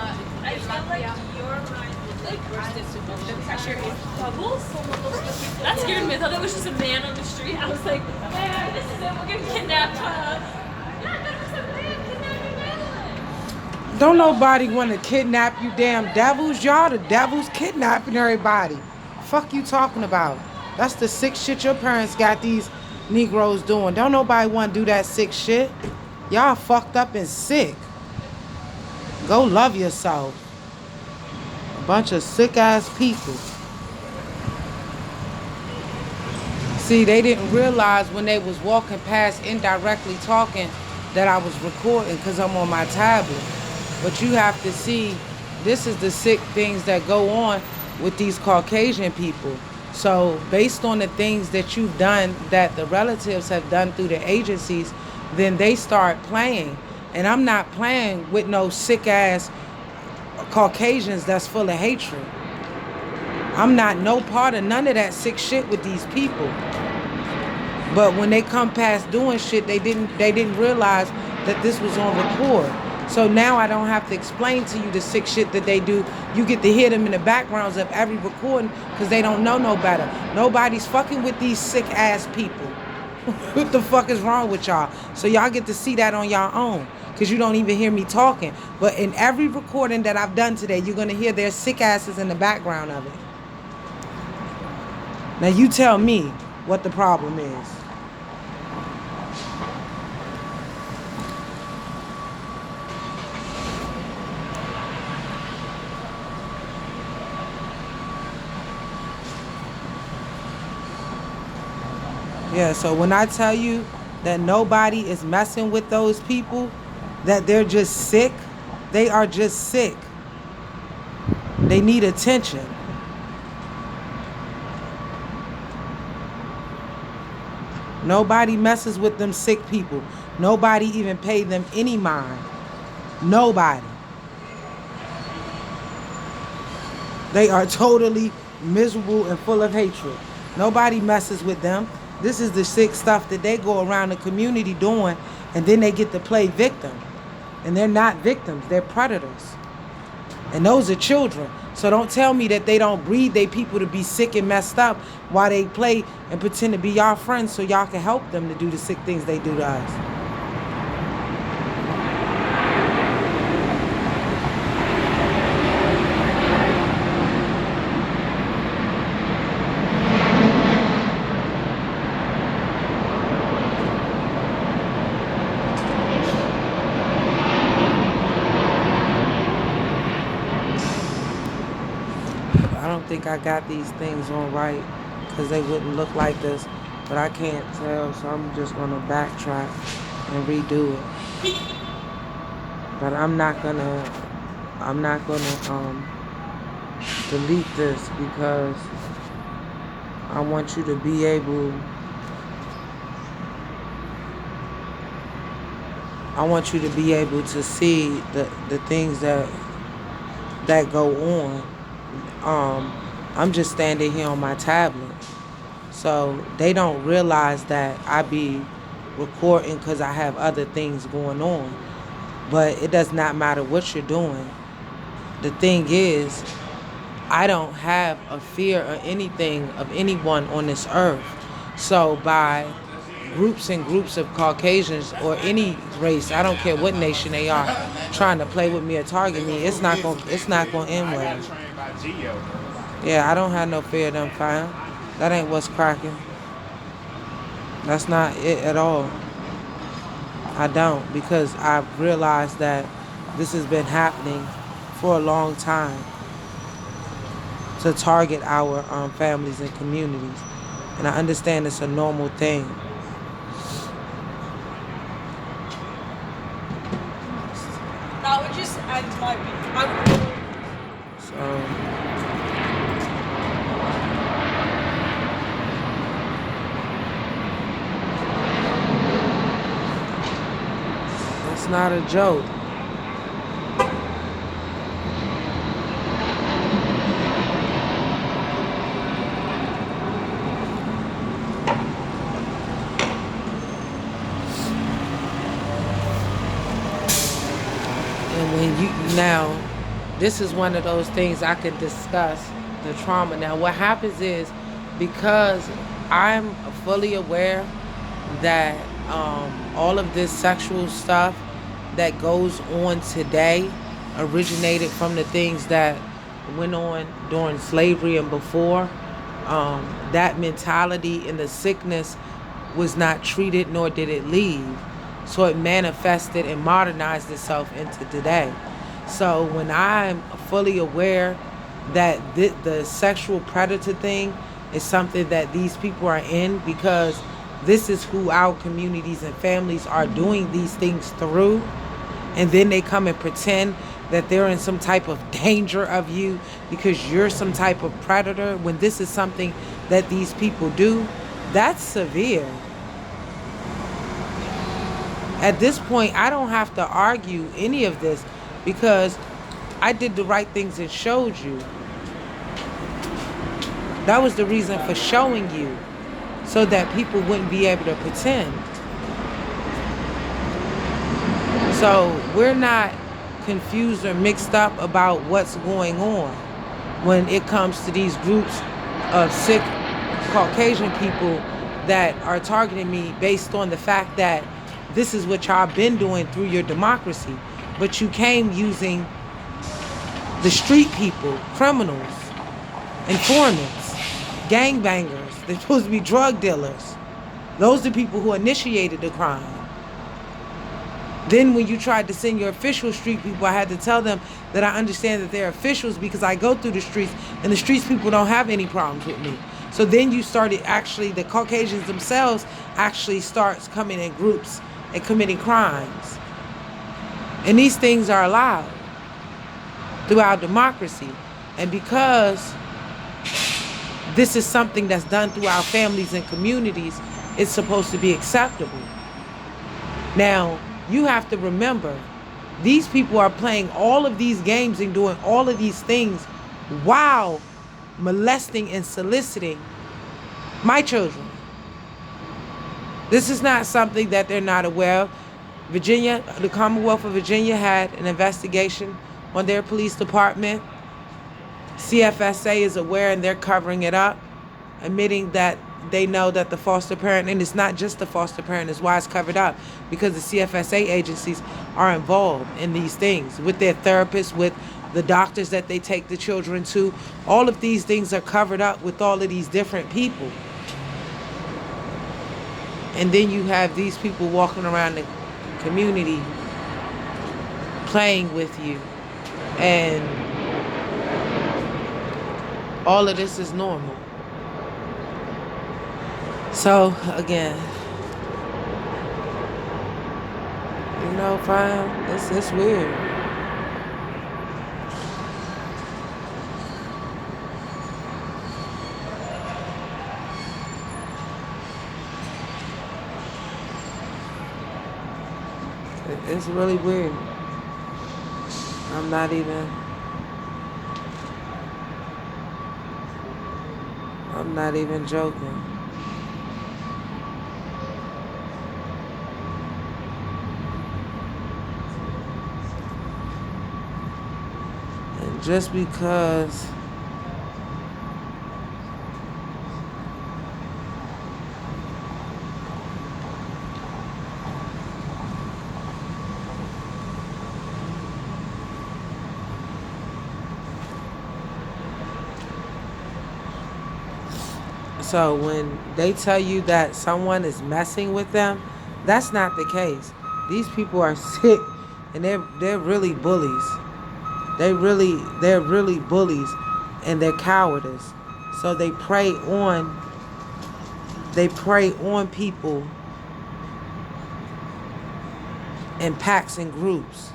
I feel like your mind is like the pressure is bubbles. That scared me. I thought it was just a man on the street. I was like, man, this is it. We're getting kidnapped. Yeah, that was a man kidnapping Madeline. Don't nobody want to kidnap you damn devils. Y'all the devils kidnapping everybody. Fuck you talking about? That's the sick shit your parents got these Negroes doing. Don't nobody want to do that sick shit. Y'all fucked up and sick. Go love yourself. A bunch of sick ass people. See, they didn't realize when they was walking past indirectly talking that I was recording because I'm on my tablet. But you have to see, this is the sick things that go on with these Caucasian people. So based on the things that you've done, that the relatives have done through the agencies, then they start playing. And I'm not playing with no sick ass Caucasians that's full of hatred. I'm not no part of none of that sick shit with these people. But when they come past doing shit, they didn't realize that this was on record. So now I don't have to explain to you the sick shit that they do. You get to hear them in the backgrounds of every recording because they don't know no better. Nobody's fucking with these sick ass people. What the fuck is wrong with y'all? So y'all get to see that on y'all own because you don't even hear me talking. But in every recording that I've done today, you're going to hear their sick asses in the background of it. Now you tell me what the problem is. Yeah, so when I tell you that nobody is messing with those people, that they're just sick, they are just sick. They need attention. Nobody messes with them sick people. Nobody even paid them any mind. Nobody. They are totally miserable and full of hatred. Nobody messes with them. This is the sick stuff that they go around the community doing, and then they get to play victim. And they're not victims, they're predators. And those are children. So don't tell me that they don't breed their people to be sick and messed up while they play and pretend to be y'all friends so y'all can help them to do the sick things they do to us. I think I got these things on right because they wouldn't look like this, but I can't tell, so I'm just gonna backtrack and redo it. But I'm not gonna delete this because I want you to be able to see the things that go on. I'm just standing here on my tablet. So they don't realize that I be recording because I have other things going on. But it does not matter what you're doing. The thing is, I don't have a fear or anything of anyone on this earth. So by groups and groups of Caucasians or any race, I don't care what nation they are, trying to play with me or target me, it's not gonna end well. Yeah, I don't have no fear of them, fam. That ain't what's cracking. That's not it at all. I don't, because I've realized that this has been happening for a long time to target our families and communities. And I understand it's a normal thing. That would just end my week. So it's not a joke. And when you now, this is one of those things I could discuss, the trauma. Now, what happens is, because I'm fully aware that all of this sexual stuff that goes on today originated from the things that went on during slavery and before. That mentality and the sickness was not treated, nor did it leave. So it manifested and modernized itself into today. So when I'm fully aware that the sexual predator thing is something that these people are in, because this is who our communities and families are doing these things through, and then they come and pretend that they're in some type of danger of you because you're some type of predator, when this is something that these people do, that's severe. At this point, I don't have to argue any of this, because I did the right things and showed you. That was the reason for showing you, so that people wouldn't be able to pretend. So we're not confused or mixed up about what's going on when it comes to these groups of sick Caucasian people that are targeting me based on the fact that this is what y'all been doing through your democracy. But you came using the street people, criminals, informants, gangbangers. They're supposed to be drug dealers. Those are the people who initiated the crime. Then when you tried to send your official street people, I had to tell them that I understand that they're officials because I go through the streets, and the streets people don't have any problems with me. So then you started, actually, the Caucasians themselves actually starts coming in groups and committing crimes. And these things are allowed through our democracy. And because this is something that's done through our families and communities, it's supposed to be acceptable. Now, you have to remember, these people are playing all of these games and doing all of these things while molesting and soliciting my children. This is not something that they're not aware of. Virginia, the Commonwealth of Virginia had an investigation on their police department. CFSA is aware, and they're covering it up, admitting that they know that the foster parent, and it's not just the foster parent, is why it's covered up, because the CFSA agencies are involved in these things with their therapists, with the doctors that they take the children to. All of these things are covered up with all of these different people. And then you have these people walking around the community playing with you, and all of this is normal. So again, you know, fam, it's weird. It's really weird. I'm not even joking. And just because So when they tell you that someone is messing with them, that's not the case. These people are sick, and they're really bullies. They're really bullies, and they're cowardice. So they prey on people in packs and groups.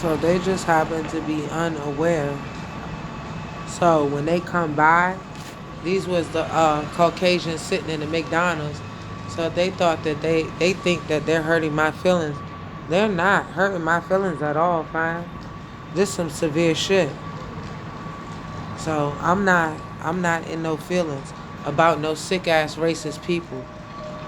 So they just happen to be unaware. So when they come by, these was the Caucasians sitting in the McDonald's. So they thought that they think that they're hurting my feelings. They're not hurting my feelings at all, fam. This some severe shit. So I'm not in no feelings about no sick ass racist people.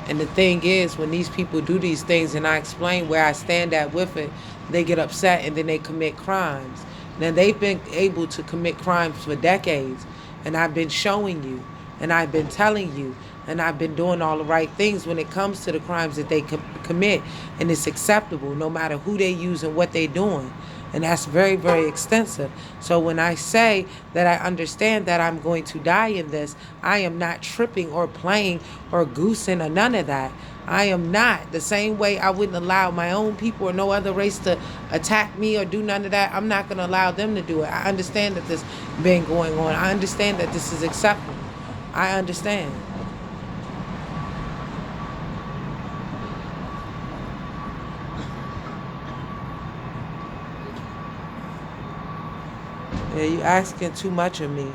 And the thing is, when these people do these things and I explain where I stand at with it, they get upset and then they commit crimes. Now, they've been able to commit crimes for decades, and I've been showing you, and I've been telling you, and I've been doing all the right things when it comes to the crimes that they commit, and it's acceptable no matter who they use and what they're doing. And that's very, very extensive. So when I say that I understand that I'm going to die in this, I am not tripping or playing or goosing or none of that. I am not. The same way I wouldn't allow my own people or no other race to attack me or do none of that, I'm not going to allow them to do it. I understand that this been going on. I understand that this is acceptable. I understand. Yeah, you asking too much of me.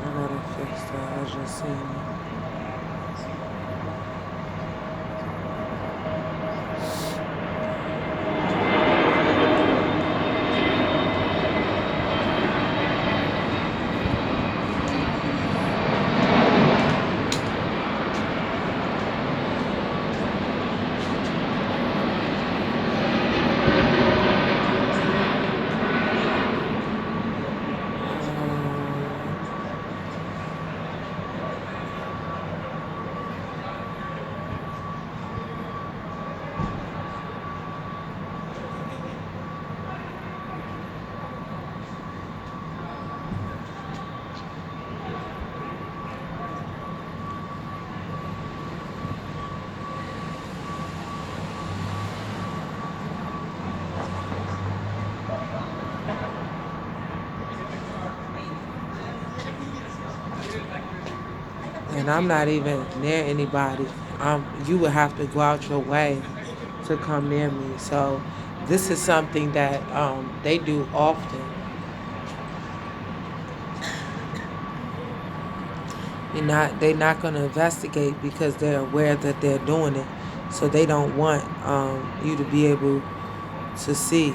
I gotta fix that. I just seen it. And I'm not even near anybody. You would have to go out your way to come near me. So this is something that they do often. They're not going to investigate because they're aware that they're doing it. So they don't want you to be able to see.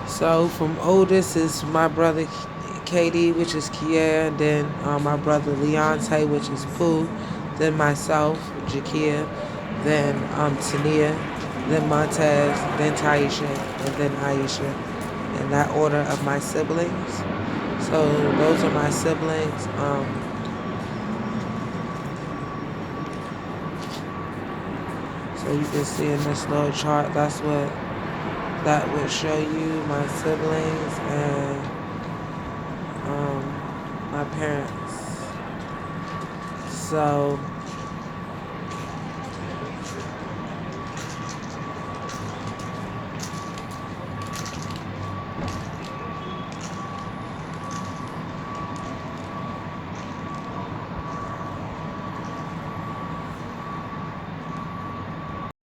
So from oldest is my brother KD, which is Kier, and then my brother Leontay, which is Pooh, then myself, Jakia, then Tania, then Montez, then Taisha, and then Aisha, in that order of my siblings. So those are my siblings. So you can see in this little chart, that would show you my siblings and my parents. So